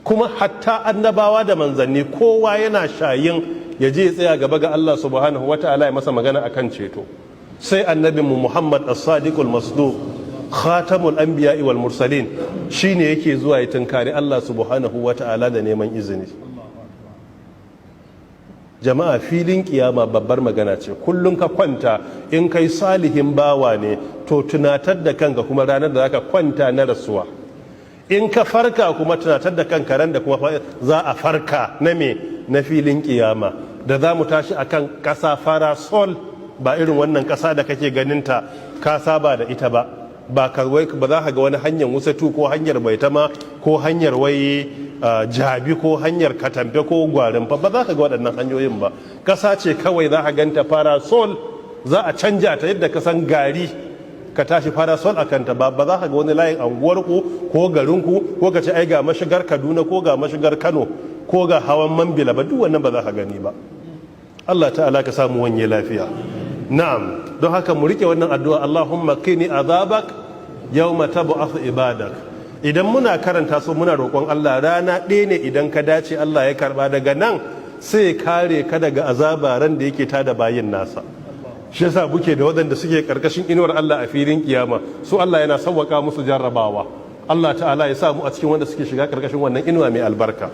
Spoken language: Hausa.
kuma hatta annabawa da manzanni kowa yana shayin ya je tsaya gaba ga Allah subhanahu wata'ala ya masa magana akan ceto. Sai annabinmu Muhammad as-sadiqul masduq khatamul anbiya'i wal mursalin shine yake zuwa ya tunkari Allah subhanahu wata'ala da neman izini. Jama'a, filin kiyama babbar magana ce. Kullum ka kwanta in kai salihin bawa ne to tunatar da kanka kuma ranar da zaka kwanta na rasuwa. In ka farka kuma tunatar da kanka ran da kuma za a farka na me, na filin kiyama, da za mu tashi akan kasa farasol, ba irin wannan kasa da kake ganinta ka saba da ita ba. Ba za ka ga wani hanyar wusatu ko hanyar baitama ko hanyar wai jabi ko hanyar katamfe ko gwarin ba za ka ga waɗannan hanyoyin ba. Kasa ce kawai za ka ganta farasol, za a canja ta yadda ka san gari ka tashi farasol a kanta ba za ka ga wani layin anguwarku ko garinku ko ka ce ai ga mashigar Kaduna ko ga mashigar Kano ko ga hawan Mambila ba, duk wannan ba za ka gani ba. Allah ta'ala ka samu wanye lafiya. Na'am, don haka mu rike wannan addu'a, Allahumma qini azabak yawma tab'ath ibadak. Idan muna karanta su muna roƙon Allah, rana ɗaya ne idan ka dace Allah ya karba, daga nan sai kare ka daga azaba ran da yake tada bayin nasa. Shi yasa buke da waɗanda suke karkashin inuwar Allah a filin kiyama, su Allah yana sauwaka musu jarrabawa. Allah ta'ala ya sa mu a cikin wanda suke shiga karkashin wannan inuwa mai albarka.